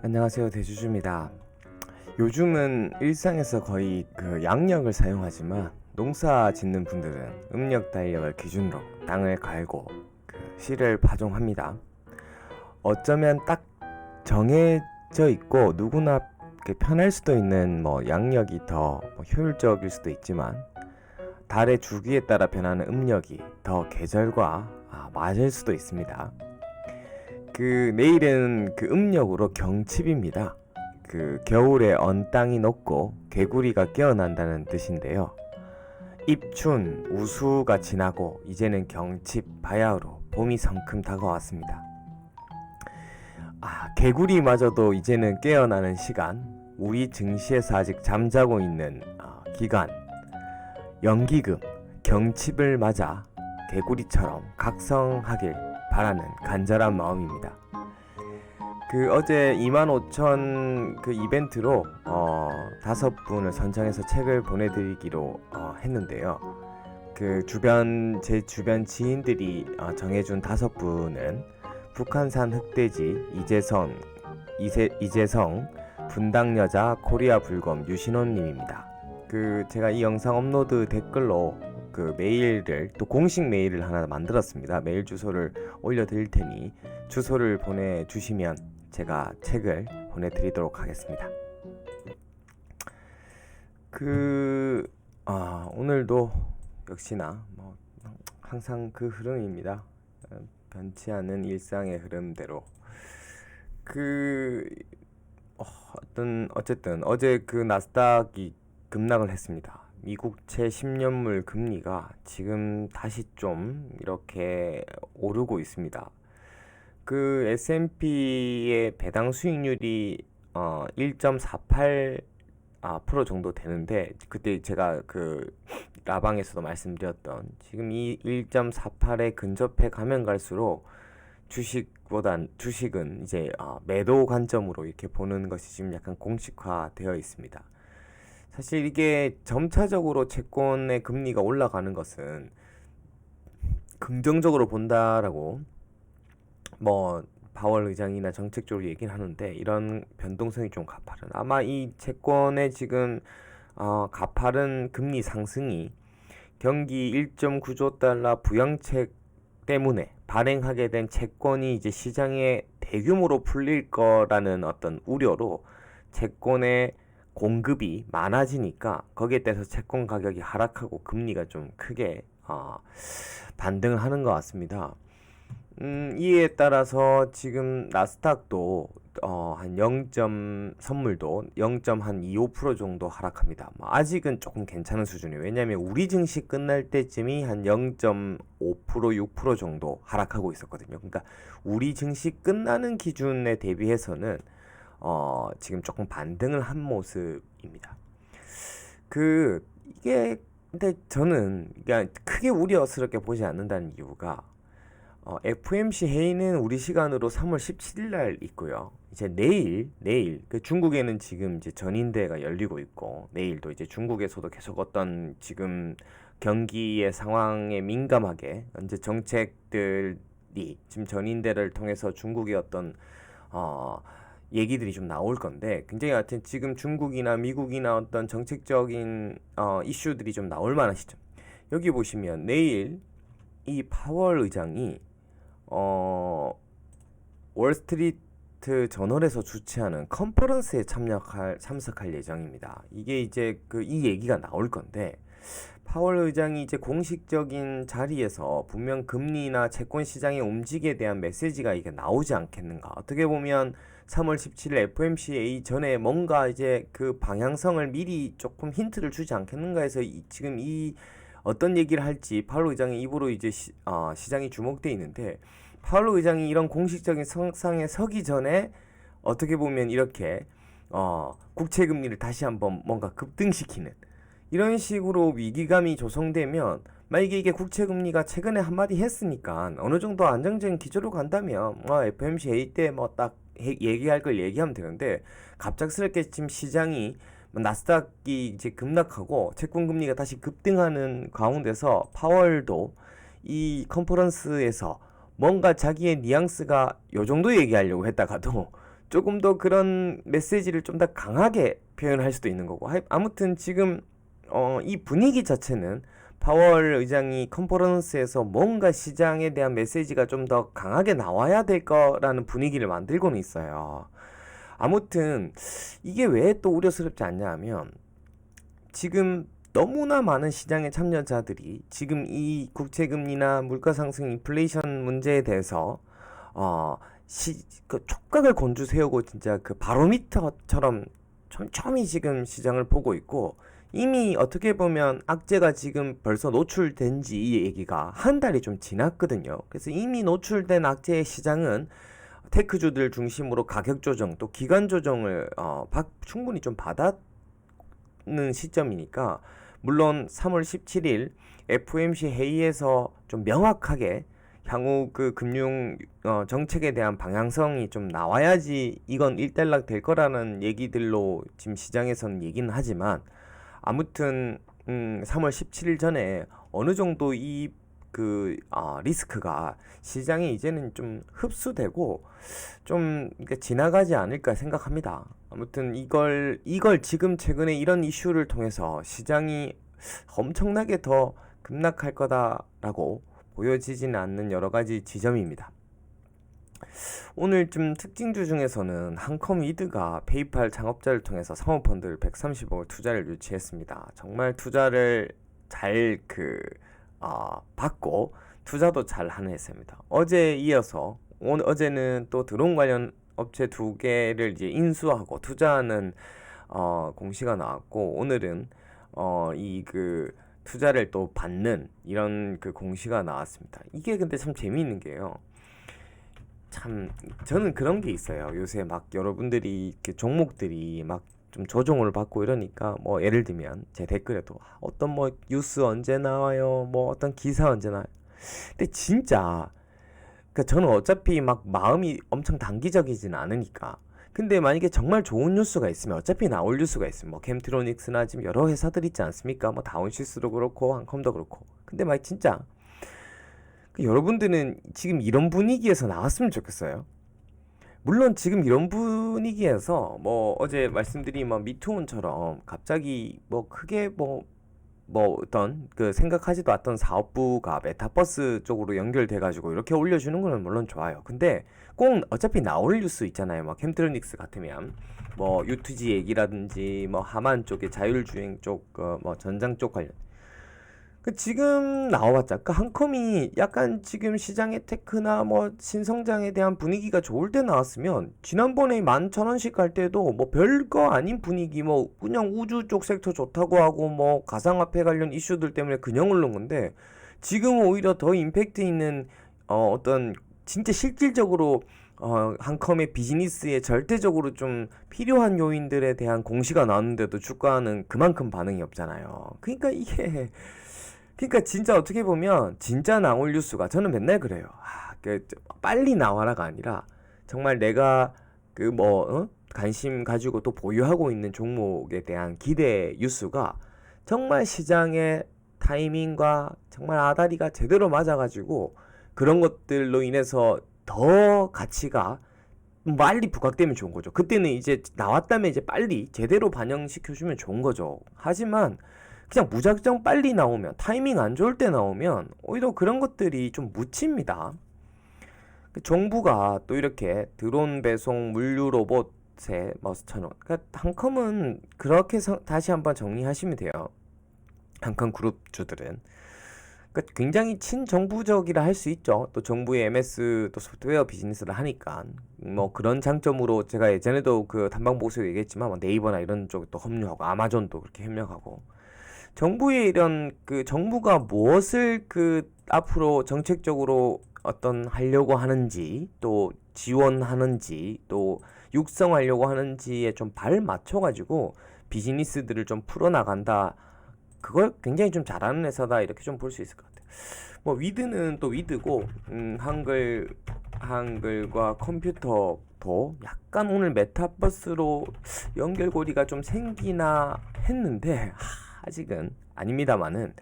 안녕하세요, 대주주입니다. 요즘은 일상에서 거의 양력을 사용하지만 농사 짓는 분들은 음력 달력을 기준으로 땅을 갈고 씨를 파종합니다. 어쩌면 딱 정해져 있고 누구나 편할 수도 있는 양력이 더 효율적일 수도 있지만 달의 주기에 따라 변하는 음력이 더 계절과 맞을 수도 있습니다. 내일은 음력으로 경칩입니다. 겨울에 언 땅이 녹고 개구리가 깨어난다는 뜻인데요. 입춘, 우수가 지나고 이제는 경칩, 바야흐로 봄이 성큼 다가왔습니다. 개구리마저도 이제는 깨어나는 시간, 우리 증시에서 아직 잠자고 있는 기간, 연기금, 경칩을 맞아 개구리처럼 각성하길 바라는 간절한 마음입니다. 어제 25,000 이벤트로 5분을 선정해서 책을 보내드리기로 했는데요. 제 주변 지인들이 정해준 5분은 북한산 흑돼지 이재성 분당여자 코리아 불검 유신호님입니다. 제가 이 영상 업로드 댓글로 메일을 또 공식 메일을 하나 만들었습니다. 메일 주소를 올려드릴 테니 주소를 보내주시면 제가 책을 보내드리도록 하겠습니다. 오늘도 역시나 항상 흐름입니다. 변치 않은 일상의 흐름대로 어쨌든 어제 나스닥이 급락을 했습니다. 미국채 10년물 금리가 지금 다시 좀 이렇게 오르고 있습니다. S&P의 배당 수익률이 1.48% 정도 되는데, 그때 제가 라방에서도 말씀드렸던 지금 이 1.48에 근접해 가면 갈수록 주식은 이제 매도 관점으로 이렇게 보는 것이 지금 약간 공식화되어 있습니다. 사실 이게 점차적으로 채권의 금리가 올라가는 것은 긍정적으로 본다라고 파월 의장이나 정책적으로 얘기를 하는데, 이런 변동성이 좀 가파른, 아마 이 채권의 지금 가파른 금리 상승이 경기 1.9조 달러 부양책 때문에 발행하게 된 채권이 이제 시장에 대규모로 풀릴 거라는 어떤 우려로 채권의 공급이 많아지니까 거기에 따라서 채권 가격이 하락하고 금리가 좀 크게 반등을 하는 것 같습니다. 이에 따라서 지금 나스닥도 선물도 0.25% 정도 하락합니다. 아직은 조금 괜찮은 수준이에요. 왜냐하면 우리 증시 끝날 때쯤이 한 0.5% 6% 정도 하락하고 있었거든요. 그러니까 우리 증시 끝나는 기준에 대비해서는 지금 조금 반등을 한 모습입니다. 이게 근데 저는 그냥 크게 우려스럽게 보지 않는다는 이유가, FOMC 회의는 우리 시간으로 3월 17일 날 있고요. 이제 내일 중국에는 지금 이제 전인대가 열리고 있고, 내일도 이제 중국에서도 계속 어떤 지금 경기의 상황에 민감하게 이제 정책들이 지금 전인대를 통해서 중국의 어떤 얘기들이 좀 나올 건데, 굉장히 하여튼 지금 중국이나 미국이나 어떤 정책적인 이슈들이 좀 나올 만한 시점. 여기 보시면 내일 이 파월 의장이 월스트리트 저널에서 주최하는 컨퍼런스에 참석할 예정입니다. 이게 이제 이 얘기가 나올 건데, 파월 의장이 이제 공식적인 자리에서 분명 금리나 채권 시장의 움직임에 대한 메시지가 이게 나오지 않겠는가. 어떻게 보면 3월 17일 FOMC 전에 뭔가 이제 방향성을 미리 조금 힌트를 주지 않겠는가 해서 지금 어떤 얘기를 할지 파월 의장의 입으로 이제 시장이 주목되어 있는데, 파월 의장이 이런 공식적인 성상에 서기 전에 어떻게 보면 이렇게 국채 금리를 다시 한번 뭔가 급등시키는 이런 식으로 위기감이 조성되면, 만약에 이게 국채 금리가 최근에 한마디 했으니까 어느 정도 안정적인 기조로 간다면 FOMC 회의 때 딱 얘기할 걸 얘기하면 되는데, 갑작스럽게 지금 시장이 나스닥이 이제 급락하고 채권 금리가 다시 급등하는 가운데서 파월도 이 컨퍼런스에서 뭔가 자기의 뉘앙스가 요 정도 얘기하려고 했다가도 조금 더 그런 메시지를 좀 더 강하게 표현할 수도 있는 거고. 아무튼 지금 이 분위기 자체는 파월 의장이 컨퍼런스에서 뭔가 시장에 대한 메시지가 좀 더 강하게 나와야 될 거라는 분위기를 만들고는 있어요. 아무튼 이게 왜 또 우려스럽지 않냐 하면 지금 너무나 많은 시장의 참여자들이 지금 이 국채금리나 물가상승 인플레이션 문제에 대해서 그 촉각을 곤두세우고 진짜 그 바로미터처럼 촘촘히 지금 시장을 보고 있고, 이미 어떻게 보면 악재가 지금 벌써 노출된 지 이 얘기가 한 달이 좀 지났거든요. 그래서 이미 노출된 악재의 시장은 테크주들 중심으로 가격 조정 또 기간 조정을 충분히 좀 받았는 시점이니까, 물론 3월 17일 FOMC 회의에서 좀 명확하게 향후 그 금융 정책에 대한 방향성이 좀 나와야지 이건 일단락 될 거라는 얘기들로 지금 시장에서는 얘기는 하지만, 아무튼 3월 17일 전에 어느 정도 이 리스크가 시장에 이제는 좀 흡수되고 좀 지나가지 않을까 생각합니다. 아무튼 이걸 지금 최근에 이런 이슈를 통해서 시장이 엄청나게 더 급락할 거다라고 보여지지는 않는 여러 가지 지점입니다. 오늘 좀 특징주 중에서는 한컴위드가 페이팔 창업자를 통해서 사모펀드를 130억을 투자를 유치했습니다. 정말 투자를 잘 받고 투자도 잘 하는 회사입니다. 어제 이어서 어제는 또 드론 관련 업체 2개를 이제 인수하고 투자하는 공시가 나왔고, 오늘은 투자를 또 받는 이런 그 공시가 나왔습니다. 이게 근데 참 재미있는 게요. 참 저는 그런 게 있어요. 요새 막 여러분들이 종목들이 막 좀 조정을 받고 이러니까, 뭐 예를 들면 제 댓글에도 어떤 뭐 뉴스 언제 나와요, 뭐 어떤 기사 언제 나와요. 근데 진짜 저는 어차피 막 마음이 엄청 단기적이진 않으니까, 근데 만약에 정말 좋은 뉴스가 있으면 어차피 나올 뉴스가 있으면 뭐 캠트로닉스나 지금 여러 회사들 있지 않습니까? 뭐 다운시스도 그렇고 한컴도 그렇고. 근데 막 진짜 여러분들은 지금 이런 분위기에서 나왔으면 좋겠어요. 물론 지금 이런 분위기에서 뭐 어제 말씀드린 뭐 미투온처럼 갑자기 뭐 크게 뭐 어떤 생각하지도 않던 사업부가 메타버스 쪽으로 연결돼가지고 이렇게 올려주는 거는 물론 좋아요. 근데 꼭 어차피 나올 뉴스 있잖아요. 뭐 캠트로닉스 같으면 뭐 U2G 얘기라든지 뭐 하만 쪽의 자율주행 쪽 뭐 전장 쪽 관련 지금 나와봤자 한컴이 약간 지금 시장의 테크나 뭐 신성장에 대한 분위기가 좋을 때 나왔으면, 지난번에 11,000원씩 갈 때도 뭐 별거 아닌 분위기, 뭐 그냥 우주 쪽 섹터 좋다고 하고 뭐 가상화폐 관련 이슈들 때문에 그냥 오른 건데, 지금 오히려 더 임팩트 있는 어떤 진짜 실질적으로 한컴의 비즈니스에 절대적으로 좀 필요한 요인들에 대한 공시가 나왔는데도 주가는 그만큼 반응이 없잖아요. 그러니까 진짜 어떻게 보면 진짜 나올 뉴스가, 저는 맨날 그래요. 빨리 나와라가 아니라 정말 내가 관심 가지고 또 보유하고 있는 종목에 대한 기대 뉴스가 정말 시장의 타이밍과 정말 아다리가 제대로 맞아가지고 그런 것들로 인해서 더 가치가 빨리 부각되면 좋은 거죠. 그때는 이제 나왔다면 이제 빨리 제대로 반영시켜주면 좋은 거죠. 하지만 그냥 무작정 빨리 나오면, 타이밍 안 좋을 때 나오면 오히려 그런 것들이 좀 묻힙니다. 정부가 또 이렇게 드론 배송 물류 로봇에 머스처럼, 한컴은 그렇게 다시 한번 정리하시면 돼요. 한컴 그룹 주들은 굉장히 친정부적이라 할 수 있죠. 또 정부의 MS 또 소프트웨어 비즈니스를 하니까 뭐 그런 장점으로, 제가 예전에도 그 단방보고서 얘기했지만 뭐 네이버나 이런 쪽도 협력하고 아마존도 그렇게 협력하고, 정부의 이런 정부가 무엇을 앞으로 정책적으로 어떤 하려고 하는지, 또 지원하는지, 또 육성하려고 하는지에 좀 발 맞춰가지고 비즈니스들을 좀 풀어나간다. 그걸 굉장히 좀 잘하는 회사다, 이렇게 좀 볼 수 있을 것 같아요. 뭐 위드는 또 위드고, 한글과 컴퓨터도 약간 오늘 메타버스로 연결고리가 좀 생기나 했는데 아직은 아닙니다만은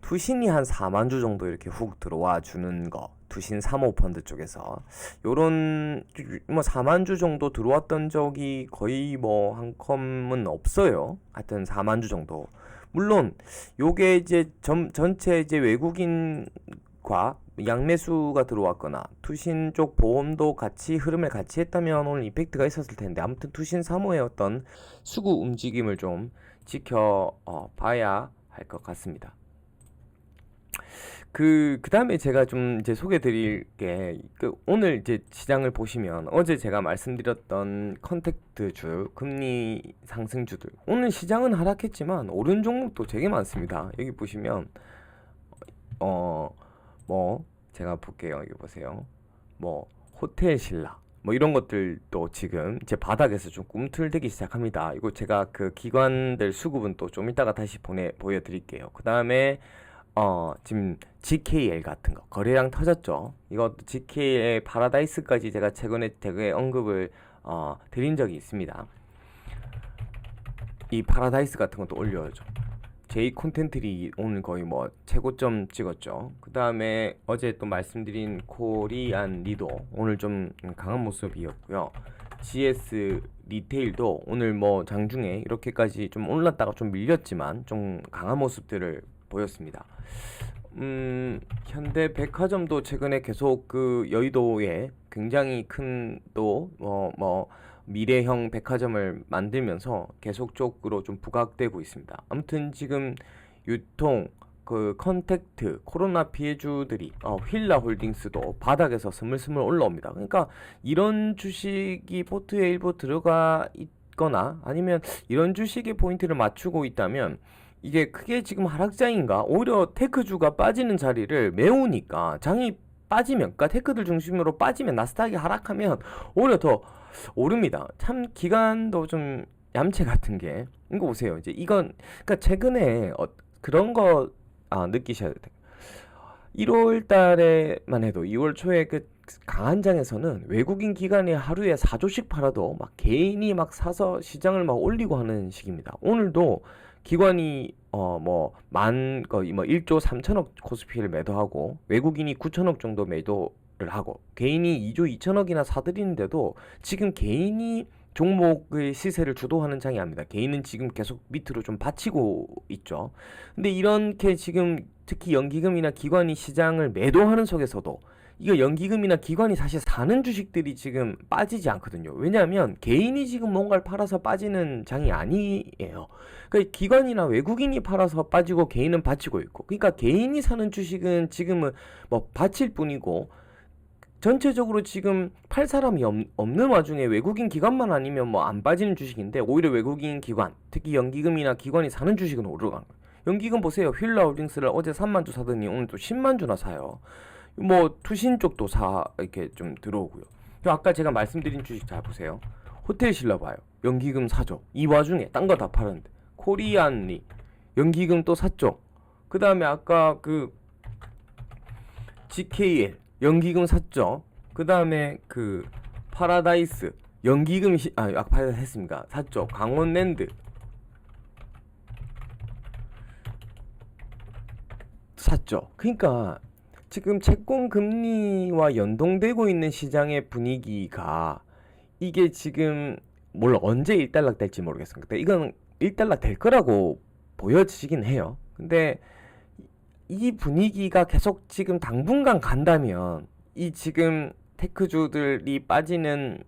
투신이 한 4만 주 정도 이렇게 훅 들어와 주는 거, 투신 사모펀드 쪽에서 요런 뭐 4만 주 정도 들어왔던 적이 거의 뭐 한 컴은 없어요. 하여튼 4만 주 정도. 물론 요게 이제 전체 이제 외국인과 양매수가 들어왔거나 투신 쪽 보험도 같이 흐름을 같이 했다면 오늘 이펙트가 있었을 텐데, 아무튼 투신 사모의 어떤 수구 움직임을 좀 지켜 봐야 할 것 같습니다. 그다음에 제가 좀 이제 소개해 드릴 게, 오늘 이제 시장을 보시면 어제 제가 말씀드렸던 컨택트주, 금리 상승주들, 오늘 시장은 하락했지만 오른 종목도 되게 많습니다. 여기 보시면 뭐 제가 볼게요. 여기 보세요. 뭐 호텔 신라 뭐 이런 것들도 지금 이제 바닥에서 좀 꿈틀대기 시작합니다. 이거 제가 그 기관들 수급은 또 좀 이따가 다시 보여드릴게요. 그 다음에 지금 GKL 같은 거 거래량 터졌죠. 이것도 GKL 파라다이스까지 제가 최근에 되게 언급을 드린 적이 있습니다. 이 파라다이스 같은 것도 올려야죠. J 콘텐트리 오늘 거의 뭐 최고점 찍었죠. 그 다음에 어제 또 말씀드린 코리안 리도 오늘 좀 강한 모습이었고요. GS 리테일도 오늘 뭐 장중에 이렇게까지 좀 올랐다가 좀 밀렸지만 좀 강한 모습들을 보였습니다. 현대 백화점도 최근에 계속 그 여의도에 굉장히 큰 또 미래형 백화점을 만들면서 계속적으로 좀 부각되고 있습니다. 아무튼 지금 유통 그 컨택트 코로나 피해주들이 휠라 홀딩스도 바닥에서 스물스물 올라옵니다. 그러니까 이런 주식이 포트에 일부 들어가 있거나 아니면 이런 주식의 포인트를 맞추고 있다면 이게 크게 지금 하락장인가, 오히려 테크주가 빠지는 자리를 메우니까 장이 빠지면, 그러니까 테크들 중심으로 빠지면, 나스닥이 하락하면 오히려 더 오릅니다. 참 기간도 좀 얌체 같은 게, 이거 보세요. 이제 이건 그러니까 최근에 그런 거 느끼셔야 돼요. 1월 달에만 해도 2월 초에 그 강한 장에서는 외국인 기관이 하루에 4조씩 팔아도 막 개인이 막 사서 시장을 막 올리고 하는 시기입니다. 오늘도 기관이 뭐 1조 3천억 코스피를 매도하고 외국인이 9천억 정도 매도를 하고 개인이 2조 2천억이나 사들이는데도 지금 개인이 종목의 시세를 주도하는 장이 아닙니다. 개인은 지금 계속 밑으로 좀 받치고 있죠. 근데 이렇게 지금 특히 연기금이나 기관이 시장을 매도하는 속에서도 이거 연기금이나 기관이 사실 사는 주식들이 지금 빠지지 않거든요. 왜냐하면 개인이 지금 뭔가를 팔아서 빠지는 장이 아니에요. 그러니까 기관이나 외국인이 팔아서 빠지고 개인은 받치고 있고, 그러니까 개인이 사는 주식은 지금은 뭐 받칠 뿐이고 전체적으로 지금 팔 사람이 없는 와중에 외국인 기관만 아니면 뭐 안 빠지는 주식인데, 오히려 외국인 기관, 특히 연기금이나 기관이 사는 주식은 오르간 거예요. 연기금 보세요. 휠라 홀딩스를 어제 3만 주 사더니 오늘 또 10만 주나 사요. 뭐 투신 쪽도 이렇게 좀 들어오고요. 아까 제가 말씀드린 주식 잘 보세요. 호텔 신라 봐요. 연기금 사죠. 이 와중에 딴 거 다 파는데. 코리안리 연기금 또 샀죠. 그 다음에 아까 그 GKL 연기금 샀죠. 그 다음에 그 파라다이스 연기금 파라다이스 했습니까? 샀죠. 강원랜드 샀죠. 그러니까 지금 채권 금리와 연동되고 있는 시장의 분위기가 이게 지금 뭘 언제 일단락 될지 모르겠습니다. 근데 이건 일단락 될 거라고 보여지긴 해요. 근데 이 분위기가 계속 지금 당분간 간다면 이 지금 테크주들이 빠지는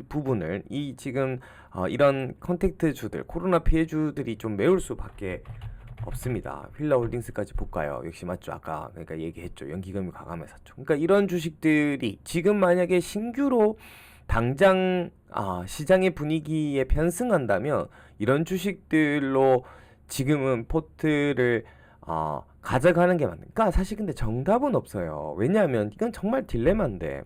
부분을 이 지금 이런 컨택트주들, 코로나 피해주들이 좀 메울 수밖에 없습니다. 휠라 홀딩스까지 볼까요? 역시 맞죠. 아까 그러니까 얘기했죠. 연기금이 과감해 샀죠. 그러니까 이런 주식들이 지금 만약에 신규로 당장 시장의 분위기에 편승한다면 이런 주식들로 지금은 포트를 가져가는 게 맞는. 그러니까 사실 근데 정답은 없어요. 왜냐하면 이건 정말 딜레마인데,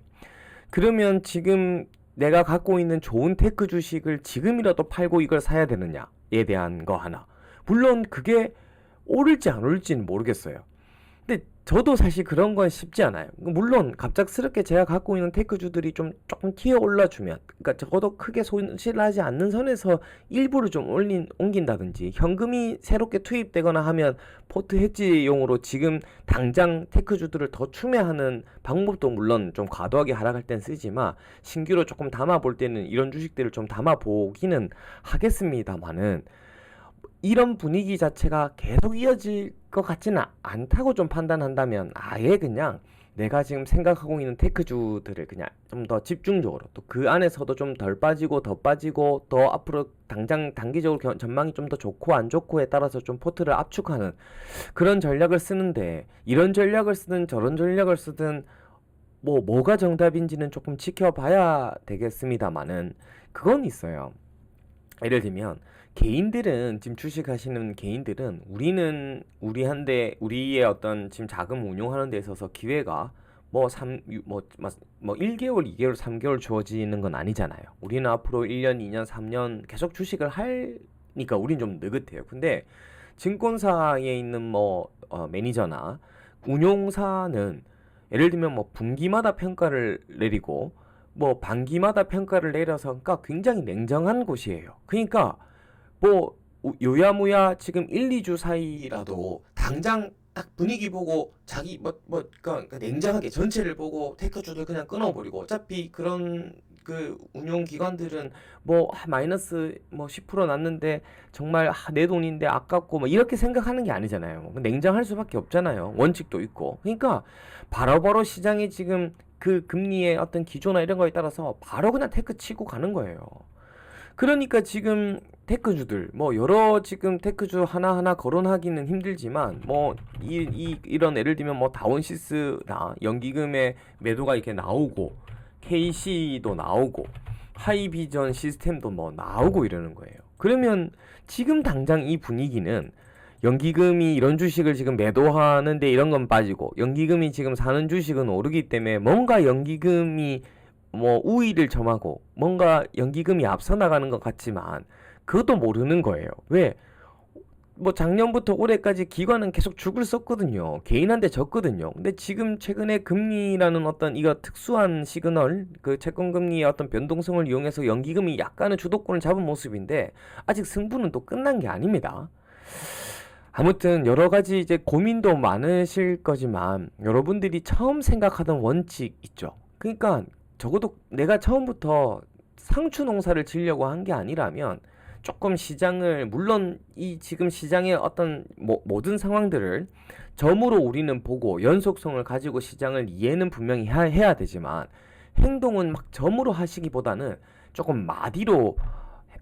그러면 지금 내가 갖고 있는 좋은 테크 주식을 지금이라도 팔고 이걸 사야 되느냐에 대한 거 하나. 물론 그게 오를지 안 오를지는 모르겠어요. 근데 저도 사실 그런 건 쉽지 않아요. 물론 갑작스럽게 제가 갖고 있는 테크주들이 좀 조금 튀어 올라주면, 그러니까 적어도 크게 손실하지 않는 선에서 일부를 좀 옮긴다든지 현금이 새롭게 투입되거나 하면 포트 해지용으로 지금 당장 테크주들을 더 추매하는 방법도 물론 좀 과도하게 하락할 땐 쓰지만 신규로 조금 담아 볼 때는 이런 주식들을 좀 담아 보기는 하겠습니다만은, 이런 분위기 자체가 계속 이어질 것 같지는 않다고 좀 판단한다면 아예 그냥 내가 지금 생각하고 있는 테크주들을 그냥 좀 더 집중적으로, 또 그 안에서도 좀 덜 빠지고 더 빠지고 더 앞으로 당장 단기적으로 전망이 좀 더 좋고 안 좋고에 따라서 좀 포트를 압축하는 그런 전략을 쓰는데, 이런 전략을 쓰든 저런 전략을 쓰든 뭐가 정답인지는 조금 지켜봐야 되겠습니다만은, 그건 있어요. 예를 들면 개인들은, 지금 주식하시는 개인들은 우리의 어떤 지금 자금 운용하는 데 있어서 기회가 뭐 1개월, 2개월, 3개월 주어지는 건 아니잖아요. 우리는 앞으로 1년, 2년, 3년 계속 주식을 하니까 우린 좀 느긋해요. 근데 증권사에 있는 매니저나 운용사는 예를 들면 분기마다 평가를 내리고 반기마다 평가를 내려서, 그러니까 굉장히 냉정한 곳이에요. 그러니까 요야무야 지금 1, 2주 사이라도 당장 딱 분위기 보고 자기 그러니까 냉정하게 전체를 보고 테크주들 그냥 끊어버리고, 어차피 그런 그 운용기관들은 마이너스 10% 났는데 정말 내 돈인데 아깝고 이렇게 생각하는 게 아니잖아요. 냉정할 수밖에 없잖아요. 원칙도 있고. 그러니까 바로바로 시장이 지금 그 금리의 어떤 기조나 이런 거에 따라서 바로 그냥 테크 치고 가는 거예요. 그러니까 지금 테크주들 여러 지금 테크주 하나하나 거론하기는 힘들지만 이런 예를 들면 다운시스나 연기금의 매도가 이렇게 나오고 KC도 나오고 하이비전 시스템도 나오고 이러는 거예요. 그러면 지금 당장 이 분위기는 연기금이 이런 주식을 지금 매도하는데 이런 건 빠지고, 연기금이 지금 사는 주식은 오르기 때문에 뭔가 연기금이 우위를 점하고 뭔가 연기금이 앞서 나가는 것 같지만 그것도 모르는 거예요. 왜? 작년부터 올해까지 기관은 계속 죽을 썼거든요. 개인한테 졌거든요. 근데 지금 최근에 금리라는 어떤 이거 특수한 시그널, 그 채권금리의 어떤 변동성을 이용해서 연기금이 약간의 주도권을 잡은 모습인데 아직 승부는 또 끝난 게 아닙니다. 아무튼 여러 가지 이제 고민도 많으실 거지만 여러분들이 처음 생각하던 원칙 있죠. 그러니까 적어도 내가 처음부터 상추 농사를 지으려고 한 게 아니라면 조금 시장을, 물론 이 지금 시장의 어떤 모든 상황들을 점으로 우리는 보고 연속성을 가지고 시장을 이해는 분명히 해야 되지만, 행동은 막 점으로 하시기보다는 조금 마디로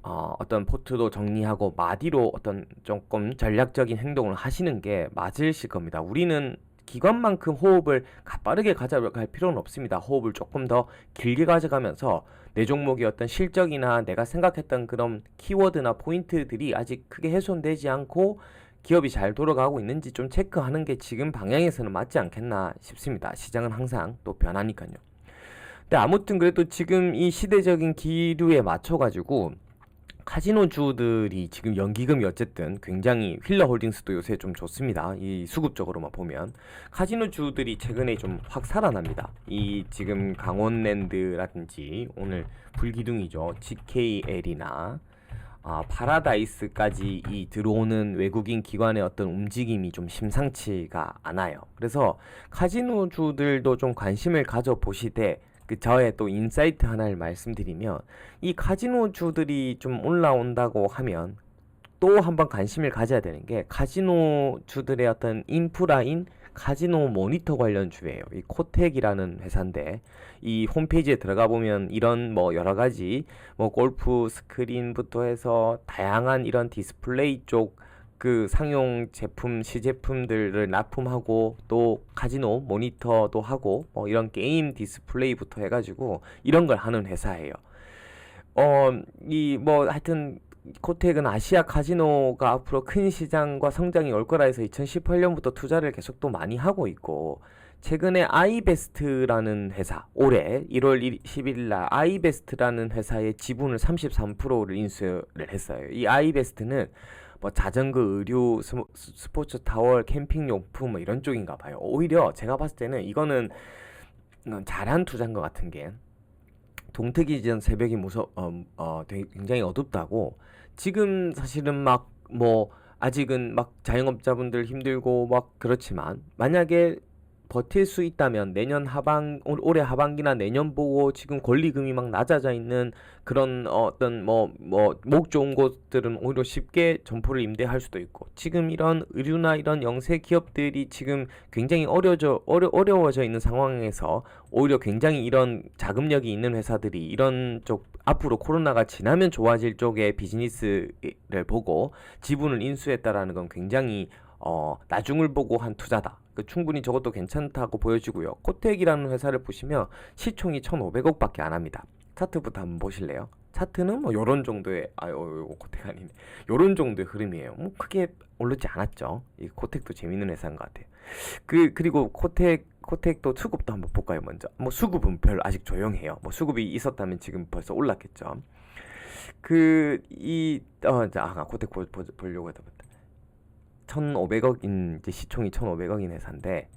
어떤 포트도 정리하고 마디로 어떤 조금 전략적인 행동을 하시는 게 맞으실 겁니다. 우리는 기관만큼 호흡을 빠르게 가져갈 필요는 없습니다. 호흡을 조금 더 길게 가져가면서 내 종목의 어떤 실적이나 내가 생각했던 그런 키워드나 포인트들이 아직 크게 훼손되지 않고 기업이 잘 돌아가고 있는지 좀 체크하는 게 지금 방향에서는 맞지 않겠나 싶습니다. 시장은 항상 또 변하니까요. 근데 아무튼 그래도 지금 이 시대적인 기류에 맞춰가지고 카지노주들이 지금 연기금이 어쨌든 굉장히, 휠러홀딩스도 요새 좀 좋습니다. 이 수급적으로만 보면 카지노주들이 최근에 좀 확 살아납니다. 이 지금 강원랜드라든지 오늘 불기둥이죠. GKL이나 파라다이스까지 이 들어오는 외국인 기관의 어떤 움직임이 좀 심상치가 않아요. 그래서 카지노주들도 좀 관심을 가져보시되, 저의 또 인사이트 하나를 말씀드리면, 이 카지노주들이 좀 올라온다고 하면 또 한번 관심을 가져야 되는 게 카지노주들의 어떤 인프라인 카지노 모니터 관련 주예요. 이 코텍이라는 회사인데, 이 홈페이지에 들어가 보면 이런 여러 가지 골프 스크린부터 해서 다양한 이런 디스플레이 쪽 그 상용 제품, 시제품들을 납품하고 또 카지노 모니터도 하고 이런 게임 디스플레이부터 해가지고 이런 걸 하는 회사예요. 하여튼 코텍은 아시아 카지노가 앞으로 큰 시장과 성장이 올 거라 해서 2018년부터 투자를 계속 또 많이 하고 있고, 최근에 아이베스트라는 회사, 올해 1월 11일 날 아이베스트라는 회사의 지분을 33%를 인수를 했어요. 이 아이베스트는 뭐 자전거, 의류, 스포츠 타월, 캠핑 용품 뭐 이런 쪽인가 봐요. 오히려 제가 봤을 때는 이거는 잘한 투자인 것 같은 게, 동트기 전 새벽이 되게 굉장히 어둡다고. 지금 사실은 막 뭐 아직은 막 자영업자분들 힘들고 막 그렇지만, 만약에 버틸 수 있다면 내년 올해 하반기나 내년 보고 지금 권리금이 막 낮아져 있는 그런 어떤 목 좋은 곳들은 오히려 쉽게 점포를 임대할 수도 있고, 지금 이런 의류나 이런 영세 기업들이 지금 굉장히 어려워져 있는 상황에서 오히려 굉장히 이런 자금력이 있는 회사들이 이런 쪽, 앞으로 코로나가 지나면 좋아질 쪽의 비즈니스를 보고 지분을 인수했다라는 건 굉장히 나중을 보고 한 투자다. 충분히 저것도 괜찮다고 보여지고요. 코텍이라는 회사를 보시면 시총이 1,500억밖에 안 합니다. 차트부터 한번 보실래요? 차트는 뭐 요런 정도의, 요거 코텍 아니네. 요런 정도의 흐름이에요. 뭐 크게 오르지 않았죠. 이 코텍도 재밌는 회사인 것 같아요. 그리고 코텍도 수급도 한번 볼까요, 먼저? 뭐 수급은 별로 아직 조용해요. 뭐 수급이 있었다면 지금 벌써 올랐겠죠. 코텍 보려고 하다 보다. 1,500억인, 이제 시총이 1,500억인 회사인데,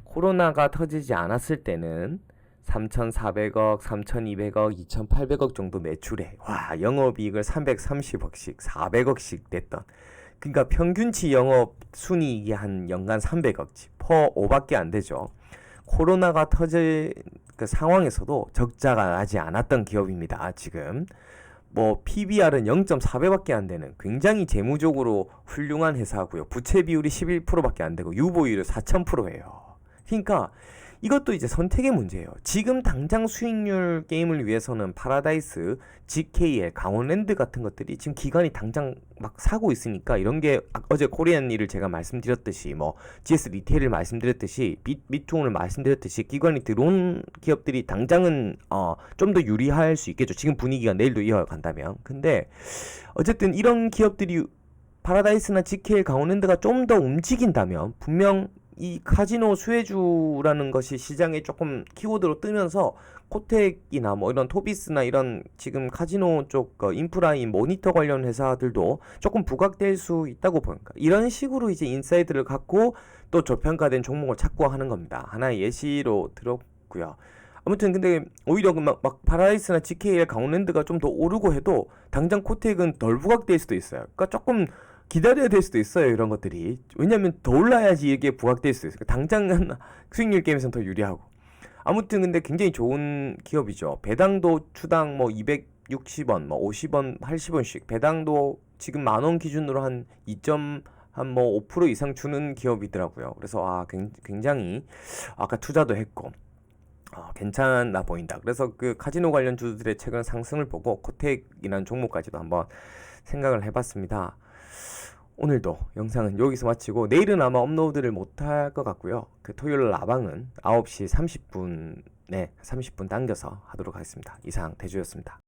코로나가 터지지 않았을 때는 3,400억, 3,200억, 2,800억 정도 매출해. 와, 영업이익을 330억씩, 400억씩 냈던. 그러니까 평균치 영업 순이익이 한 연간 300억치, 퍼 5밖에 안 되죠. 코로나가 터질 그 상황에서도 적자가 나지 않았던 기업입니다. 지금 뭐 PBR은 0.4배밖에 안 되는 굉장히 재무적으로 훌륭한 회사고요. 부채 비율이 11%밖에 안 되고 유보율은 4,000%예요. 그러니까 이것도 이제 선택의 문제예요. 지금 당장 수익률 게임을 위해서는 파라다이스, GKL, 강원랜드 같은 것들이 지금 기관이 당장 막 사고 있으니까, 이런 게 어제 코리안일을 제가 말씀드렸듯이, 뭐 GS 리테일을 말씀드렸듯이, 미투온을 말씀드렸듯이 기관이 들어온 기업들이 당장은 좀 더 유리할 수 있겠죠. 지금 분위기가 내일도 이어간다면. 근데 어쨌든 이런 기업들이, 파라다이스나 GKL, 강원랜드가 좀 더 움직인다면 분명 이 카지노 수혜주라는 것이 시장에 조금 키워드로 뜨면서 코텍이나 뭐 이런 토비스나 이런 지금 카지노 쪽 인프라인 모니터 관련 회사들도 조금 부각될 수 있다고 보니까, 이런 식으로 이제 인사이드를 갖고 또 저평가된 종목을 찾고 하는 겁니다. 하나의 예시로 들었고요. 아무튼 근데 오히려 막 파라다이스나 GKL, 강원랜드가 좀 더 오르고 해도 당장 코텍은 덜 부각될 수도 있어요. 그러니까 조금 기다려야 될 수도 있어요, 이런 것들이. 왜냐면 더 올라야지 이게 부각될 수 있어요. 당장 수익률 게임에서는 더 유리하고. 아무튼 근데 굉장히 좋은 기업이죠. 배당도 추당 뭐 260원, 뭐 50원, 80원씩. 배당도 지금 10,000원 기준으로 한 5% 이상 주는 기업이더라고요. 그래서 굉장히 아까 투자도 했고 괜찮아 보인다. 그래서 그 카지노 관련 주들의 최근 상승을 보고 코텍이라는 종목까지도 한번 생각을 해봤습니다. 오늘도 영상은 여기서 마치고, 내일은 아마 업로드를 못할 것 같고요. 그 토요일 라방은 9시 30분에 30분 당겨서 하도록 하겠습니다. 이상 대주였습니다.